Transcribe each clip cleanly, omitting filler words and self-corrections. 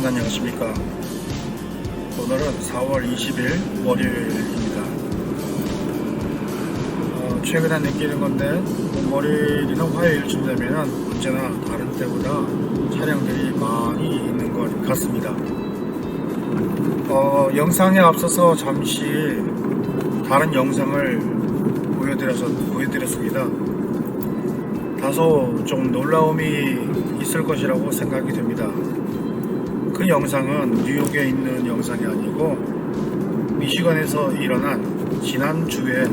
안녕하십니까. 오늘은 4월 20일 월요일입니다. 최근에 느끼는 건데 월요일이나 화요일쯤 되면 언제나 다른 때보다 차량들이 많이 있는 것 같습니다. 영상에 앞서서 잠시 다른 영상을 보여드렸습니다. 다소 좀 놀라움이 있을 것이라고 생각이 됩니다. 그 영상은 뉴욕에 있는 영상이 아니고 미시건에서 일어난 지난주에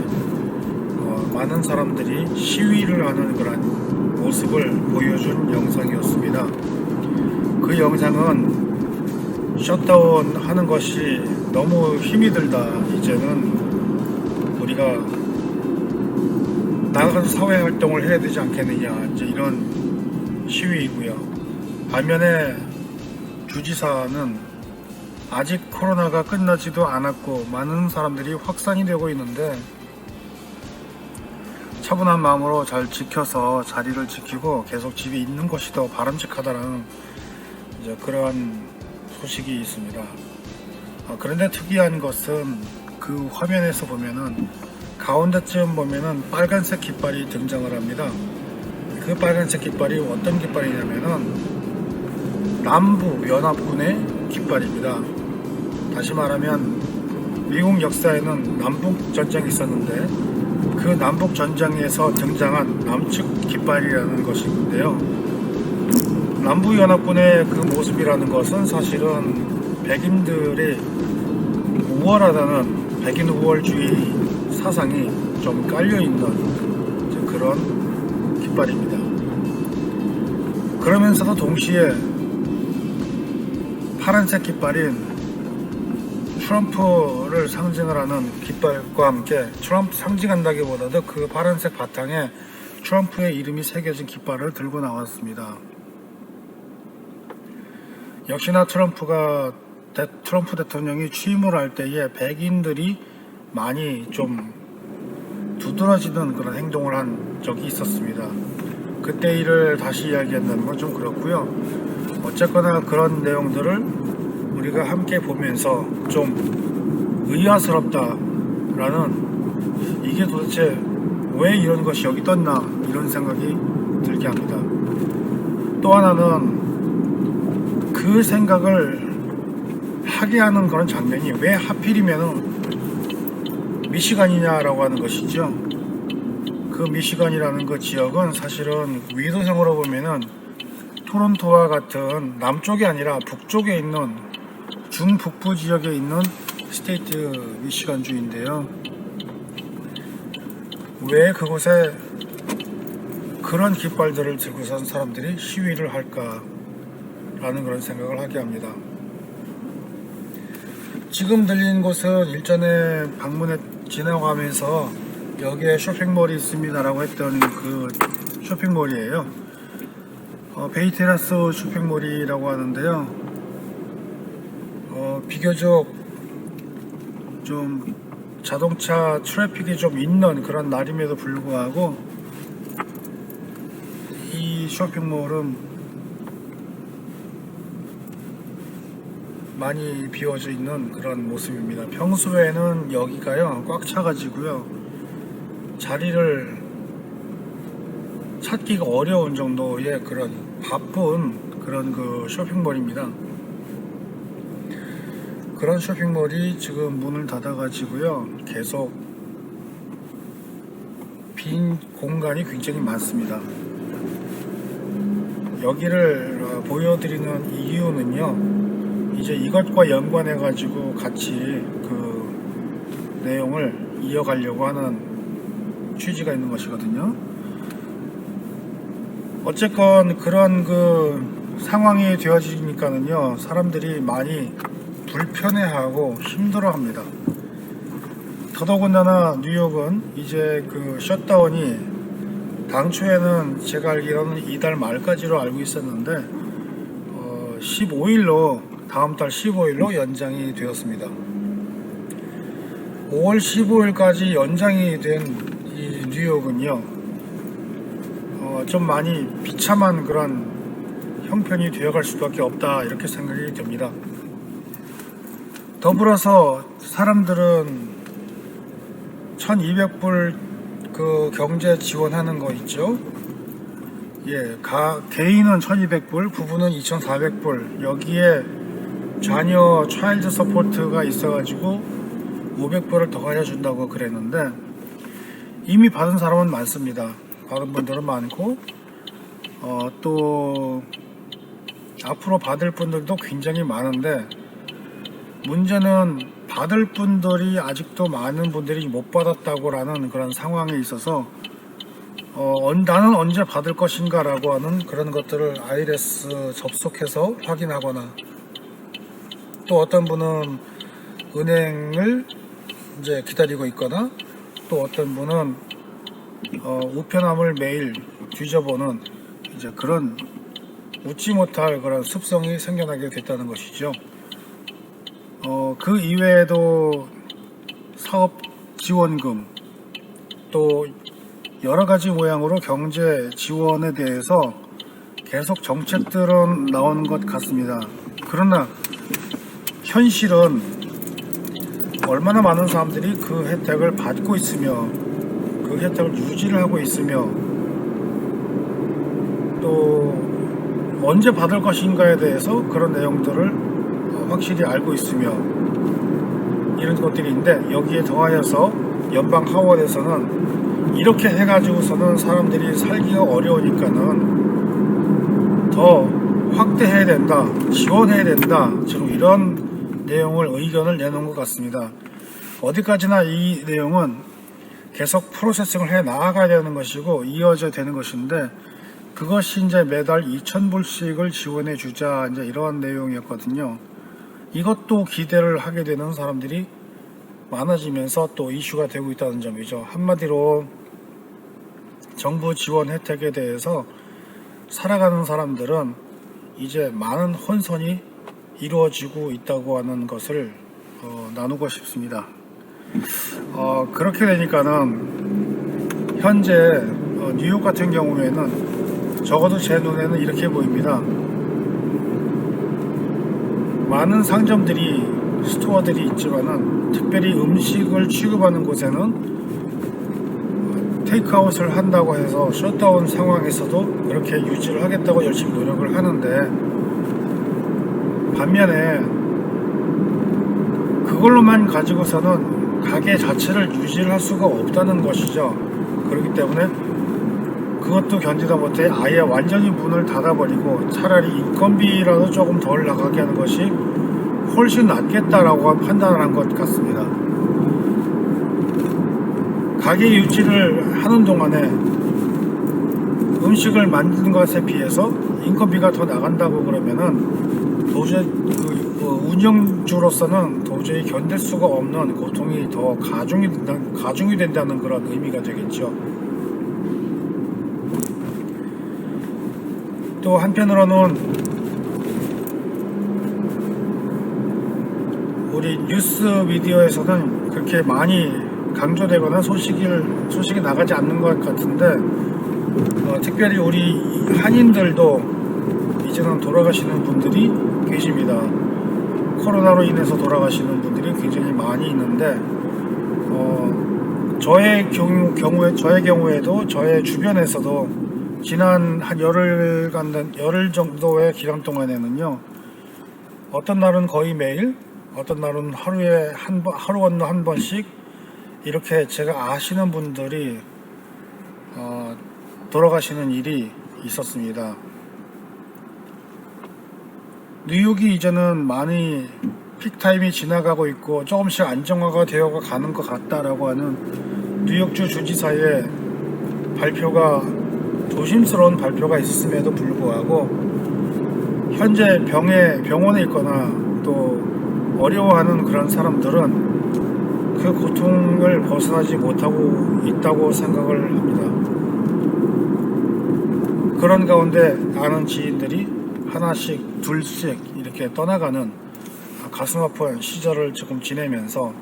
많은 사람들이 시위를 하는 그런 모습을 보여준 영상이었습니다. 그 영상은 셧다운 하는 것이 너무 힘이 들다, 이제는 우리가 나가서 사회활동을 해야 되지 않겠느냐, 이제 이런 시위이고요. 반면에 주지사는 아직 코로나가 끝나지도 않았고 많은 사람들이 확산이 되고 있는데 차분한 마음으로 잘 지켜서 자리를 지키고 계속 집에 있는 것이 더 바람직하다는 이제 그러한 소식이 있습니다. 그런데 특이한 것은 그 화면에서 보면은 가운데쯤 보면은 빨간색 깃발이 등장을 합니다. 그 빨간색 깃발이 어떤 깃발이냐면은 남부 연합군의 깃발입니다. 다시 말하면 미국 역사에는 남북 전쟁이 있었는데 그 남북 전쟁에서 등장한 남측 깃발이라는 것인데요. 남부 연합군의 그 모습이라는 것은 사실은 백인들의 우월하다는 백인 우월주의 사상이 좀 깔려있는 그런 깃발입니다. 그러면서도 동시에 파란색 깃발인 트럼프를 상징을 하는 깃발과 함께, 트럼프 상징한다기보다도 그 파란색 바탕에 트럼프의 이름이 새겨진 깃발을 들고 나왔습니다. 역시나 트럼프 대통령이 취임을 할 때에 백인들이 많이 좀 두드러지는 그런 행동을 한 적이 있었습니다. 그때 일을 다시 이야기한다는 건 좀 그렇고요. 어쨌거나 그런 내용들을 우리가 함께 보면서 좀 의아스럽다라는, 이게 도대체 왜 이런 것이 여기 떴나, 이런 생각이 들게 합니다. 또 하나는 그 생각을 하게 하는 그런 장면이 왜 하필이면 미시간이냐라고 하는 것이죠. 그 미시간이라는 그 지역은 사실은 위도성으로 보면은 토론토와 같은 남쪽이 아니라 북쪽에 있는 중북부 지역에 있는 스테이트 미시간주인데요. 왜 그곳에 그런 깃발들을 들고선 사람들이 시위를 할까라는 그런 생각을 하게 합니다. 지금 들린 곳은 일전에 지나가면서 여기에 쇼핑몰이 있습니다라고 했던 그 쇼핑몰이에요. 베이테라스 쇼핑몰이라고 하는데요. 비교적 좀 자동차 트래픽이 좀 있는 그런 날임에도 불구하고 이 쇼핑몰은 많이 비워져 있는 그런 모습입니다. 평소에는 여기가요 꽉 차가지고요 자리를 찾기가 어려운 정도의 그런 바쁜 그런 그 쇼핑몰입니다. 그런 쇼핑몰이 지금 문을 닫아가지고요 계속 빈 공간이 굉장히 많습니다. 여기를 보여드리는 이유는요, 이제 이것과 연관해 가지고 같이 그 내용을 이어가려고 하는 취지가 있는 것이거든요. 어쨌건 그런 그 상황이 되어지니까는요 사람들이 많이 불편해하고 힘들어합니다. 더더군다나 뉴욕은 이제 그 셧다운이 당초에는 제가 알기로는 이달 말까지로 알고 있었는데 15일로 다음 달 15일로 연장이 되었습니다. 5월 15일까지 연장이 된 이 뉴욕은요 좀 많이 비참한 그런 형편이 되어갈 수밖에 없다, 이렇게 생각이 됩니다. 더불어서 사람들은 1200불 그 경제 지원하는 거 있죠. 예, 개인은 1200불, 부부는 2400불, 여기에 자녀 차일드 서포트가 있어가지고 500불을 더 가져준다고 그랬는데, 이미 받은 사람은 많습니다. 받은 분들은 많고, 또 앞으로 받을 분들도 굉장히 많은데, 문제는 받을 분들이 아직도 많은 분들이 못 받았다고라는 그런 상황에 있어서 나는 언제 받을 것인가 라고 하는 그런 것들을 IRS 접속해서 확인하거나, 또 어떤 분은 은행을 이제 기다리고 있거나, 또 어떤 분은 우편함을 매일 뒤져보는 이제 그런 웃지 못할 그런 습성이 생겨나게 됐다는 것이죠. 그 이외에도 사업 지원금, 또 여러 가지 모양으로 경제 지원에 대해서 계속 정책들은 나온 것 같습니다. 그러나 현실은 얼마나 많은 사람들이 그 혜택을 받고 있으며, 그 혜택을 유지를 하고 있으며, 또 언제 받을 것인가에 대해서 그런 내용들을 확실히 알고 있으며, 이런 것들인데, 여기에 더하여서 연방 하원에서는 이렇게 해가지고서는 사람들이 살기가 어려우니까는 더 확대해야 된다, 지원해야 된다, 지금 이런 내용을 의견을 내놓은 것 같습니다. 어디까지나 이 내용은 계속 프로세싱을 해 나아가야 되는 것이고 이어져야 되는 것인데, 그것이 이제 매달 2,000불씩을 지원해 주자, 이제 이런 내용이었거든요. 이것도 기대를 하게 되는 사람들이 많아지면서 또 이슈가 되고 있다는 점이죠. 한마디로 정부 지원 혜택에 대해서 살아가는 사람들은 이제 많은 혼선이 이루어지고 있다고 하는 것을 나누고 싶습니다. 그렇게 되니까는 현재 뉴욕 같은 경우에는 적어도 제 눈에는 이렇게 보입니다. 많은 상점들이, 스토어들이 있지만은 특별히 음식을 취급하는 곳에는 테이크아웃을 한다고 해서 셧다운 상황에서도 그렇게 유지를 하겠다고 열심히 노력을 하는데, 반면에 그걸로만 가지고서는 가게 자체를 유지를 할 수가 없다는 것이죠. 그렇기 때문에 그것도 견디다 못해 아예 완전히 문을 닫아버리고 차라리 인건비라도 조금 덜 나가게 하는 것이 훨씬 낫겠다라고 판단을 한 것 같습니다. 가게 유지를 하는 동안에 음식을 만드는 것에 비해서 인건비가 더 나간다고 그러면은 도저히 운영주로서는 도저히 견딜 수가 없는 고통이 더 가중이 된다는 그런 의미가 되겠죠. 또 한편으로는 우리 뉴스 미디어에서는 그렇게 많이 강조되거나 소식이 나가지 않는 것 같은데, 특별히 우리 한인들도 이제는 돌아가시는 분들이 계십니다. 코로나로 인해서 돌아가시는 분들이 굉장히 많이 있는데, 저의 경우에도 저의 주변에서도 지난 한 열흘 정도의 기간 동안에는요, 어떤 날은 거의 매일, 어떤 날은 하루에 하루 건너 한 번씩 이렇게 제가 아시는 분들이 돌아가시는 일이 있었습니다. 뉴욕이 이제는 많이 픽타임이 지나가고 있고 조금씩 안정화가 되어 가는 것 같다라고 하는 뉴욕주 주지사의 발표가, 조심스러운 발표가 있음에도 불구하고 현재 병원에 있거나 또 어려워하는 그런 사람들은 그 고통을 벗어나지 못하고 있다고 생각을 합니다. 그런 가운데 아는 지인들이 하나씩 둘씩 이렇게 떠나가는 가슴 아픈 시절을 조금 지내면서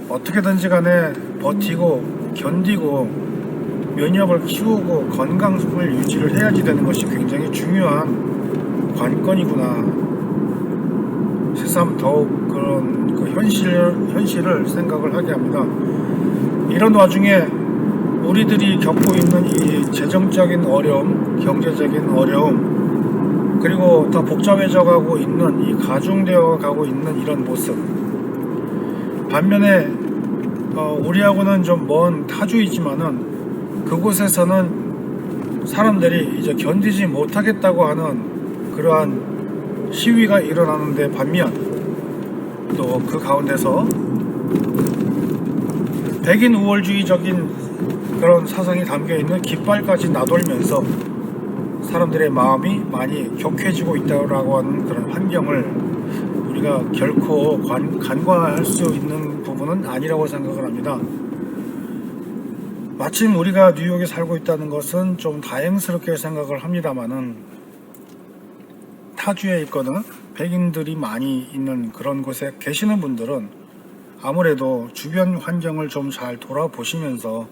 어떻게든지 간에 버티고 견디고 면역을 키우고 건강을 유지를 해야지 되는 것이 굉장히 중요한 관건이구나. 새삼 더욱 그런 그 현실을 생각을 하게 합니다. 이런 와중에 우리들이 겪고 있는 이 재정적인 어려움, 경제적인 어려움, 그리고 더 복잡해져 가고 있는 이 가중되어 가고 있는 이런 모습, 반면에 우리하고는 좀 먼 타주이지만은 그곳에서는 사람들이 이제 견디지 못하겠다고 하는 그러한 시위가 일어나는데 반면 또 그 가운데서 백인 우월주의적인 그런 사상이 담겨있는 깃발까지 나돌면서 사람들의 마음이 많이 격해지고 있다고 하는 그런 환경을 우리가 결코 간과할 수 있는 부분은 아니라고 생각을 합니다. 마침 우리가 뉴욕에 살고 있다는 것은 좀 다행스럽게 생각을 합니다만은 타주에 있거나 백인들이 많이 있는 그런 곳에 계시는 분들은 아무래도 주변 환경을 좀 잘 돌아보시면서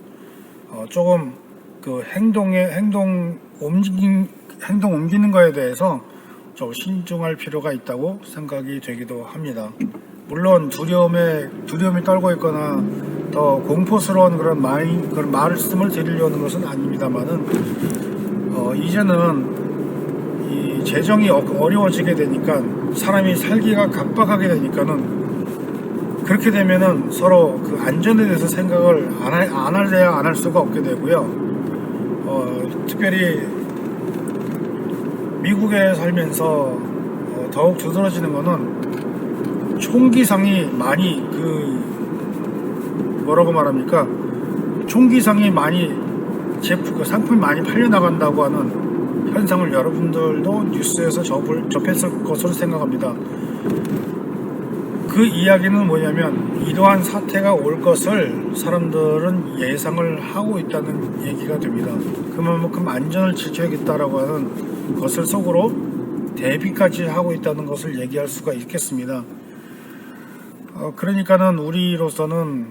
조금 그 행동 옮기는 거에 대해서 좀 신중할 필요가 있다고 생각이 되기도 합니다. 물론 두려움이 떨고 있거나 더 공포스러운 그런 말씀을 드리려는 것은 아닙니다만은 이제는 이 재정이 어려워지게 되니까 사람이 살기가 각박하게 되니까는 그렇게 되면은 서로 그 안전에 대해서 생각을 안 할 수가 없게 되고요. 특별히 미국에 살면서 더욱 두드러지는 거는 총기상이 많이 뭐라고 말합니까? 총기상이 많이 상품이 많이 팔려나간다고 하는 현상을 여러분들도 뉴스에서 접했을 것으로 생각합니다. 그 이야기는 뭐냐면 이러한 사태가 올 것을 사람들은 예상을 하고 있다는 얘기가 됩니다. 그만큼 안전을 지켜야겠다라고 하는 것을 속으로 대비까지 하고 있다는 것을 얘기할 수가 있겠습니다. 그러니까는 우리로서는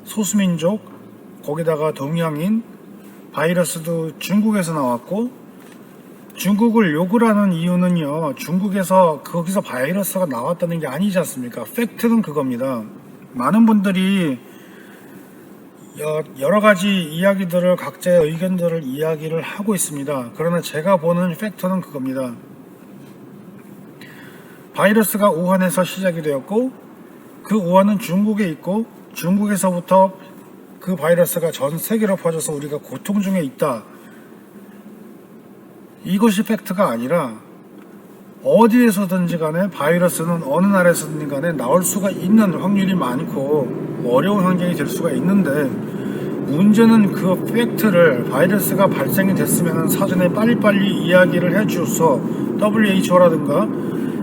소수민족, 거기다가 동양인, 바이러스도 중국에서 나왔고 중국을 욕을 하는 이유는요, 중국에서 거기서 바이러스가 나왔다는 게 아니지 않습니까? 팩트는 그겁니다. 많은 분들이 여러 가지 이야기들을 각자의 의견들을 이야기를 하고 있습니다. 그러나 제가 보는 팩트는 그겁니다. 바이러스가 우한에서 시작이 되었고 그 우한은 중국에 있고 중국에서부터 그 바이러스가 전 세계로 퍼져서 우리가 고통 중에 있다. 이것이 팩트가 아니라 어디에서든지 간에 바이러스는 어느 나라에서든지 간에 나올 수가 있는 확률이 많고 어려운 환경이 될 수가 있는데 문제는 그 팩트를 바이러스가 발생이 됐으면 사전에 빨리빨리 이야기를 해주어서 WHO라든가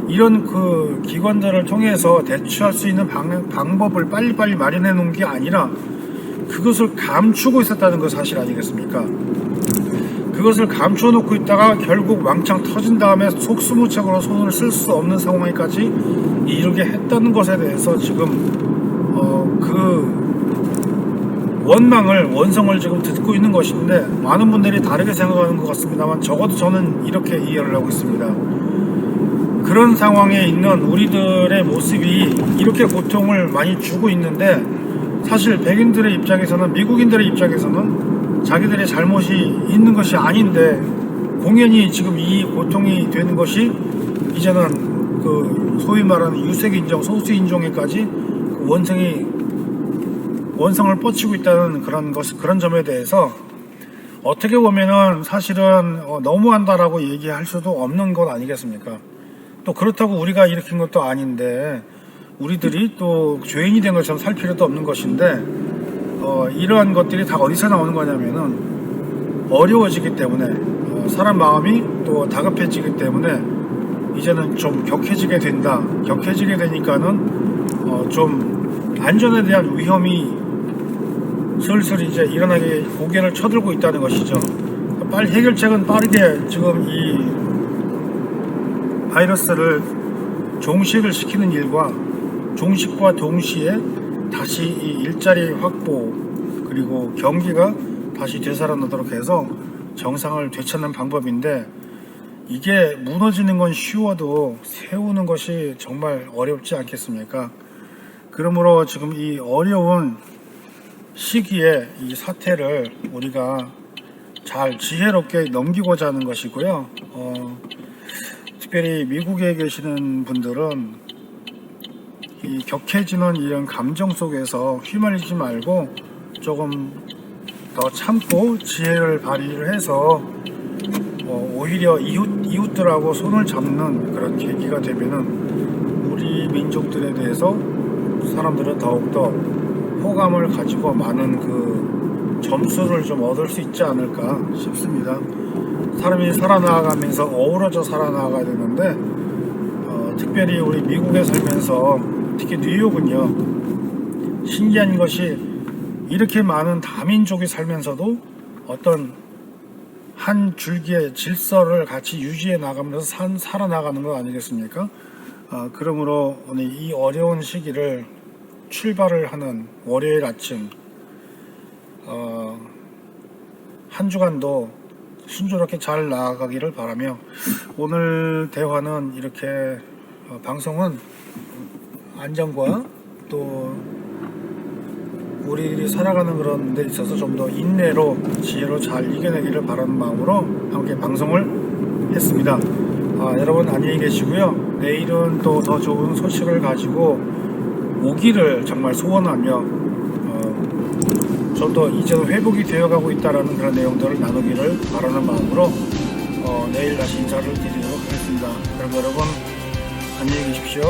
이런 그 기관들을 통해서 대처할 수 있는 방법을 빨리빨리 마련해 놓은 게 아니라 그것을 감추고 있었다는 것 사실 아니겠습니까? 그것을 감춰놓고 있다가 결국 왕창 터진 다음에 속수무책으로 손을 쓸 수 없는 상황까지 이르게 했다는 것에 대해서 지금 그 원성을 지금 듣고 있는 것인데 많은 분들이 다르게 생각하는 것 같습니다만 적어도 저는 이렇게 이해를 하고 있습니다. 그런 상황에 있는 우리들의 모습이 이렇게 고통을 많이 주고 있는데 사실 백인들의 입장에서는 미국인들의 입장에서는 자기들의 잘못이 있는 것이 아닌데 공연히 지금 이 고통이 되는 것이 이제는 그 소위 말하는 유색인종, 소수인종에까지 그 원성을 뻗치고 있다는 그런 점에 대해서 어떻게 보면은 사실은 너무한다라고 얘기할 수도 없는 것 아니겠습니까? 또 그렇다고 우리가 일으킨 것도 아닌데 우리들이 또 죄인이 된 것처럼 살 필요도 없는 것인데 이러한 것들이 다 어디서 나오는 거냐면은 어려워지기 때문에 사람 마음이 또 다급해지기 때문에 이제는 좀 격해지게 된다. 격해지게 되니까는 좀 안전에 대한 위험이 슬슬 이제 일어나게 고개를 쳐들고 있다는 것이죠. 빨리 해결책은 빠르게 지금 이 바이러스를 종식을 시키는 일과 종식과 동시에 다시 이 일자리 확보 그리고 경기가 다시 되살아나도록 해서 정상을 되찾는 방법인데, 이게 무너지는 건 쉬워도 세우는 것이 정말 어렵지 않겠습니까? 그러므로 지금 이 어려운 시기에 이 사태를 우리가 잘 지혜롭게 넘기고자 하는 것이고요. 특별히 미국에 계시는 분들은 이 격해지는 이런 감정 속에서 휘말리지 말고 조금 더 참고 지혜를 발휘를 해서 오히려 이웃들하고 손을 잡는 그런 계기가 되면은 우리 민족들에 대해서 사람들은 더욱더 호감을 가지고 많은 그 점수를 좀 얻을 수 있지 않을까 싶습니다. 사람이 살아나가면서 어우러져 살아나가야 되는데, 특별히 우리 미국에 살면서 특히 뉴욕은요, 신기한 것이 이렇게 많은 다민족이 살면서도 어떤 한 줄기의 질서를 같이 유지해 나가면서 살아나가는 거 아니겠습니까? 그러므로 오늘 이 어려운 시기를 출발을 하는 월요일 아침, 한 주간도 순조롭게 잘 나아가기를 바라며, 오늘 대화는 이렇게 방송은 안전과 또 우리들이 살아가는 그런 데 있어서 좀 더 인내로 지혜로 잘 이겨내기를 바라는 마음으로 함께 방송을 했습니다. 여러분 안녕히 계시고요. 내일은 또 더 좋은 소식을 가지고 오기를 정말 소원하며, 좀 더 이제는 회복이 되어가고 있다는 그런 내용들을 나누기를 바라는 마음으로 내일 다시 인사를 드리도록 하겠습니다. 그럼 여러분 안녕히 계십시오.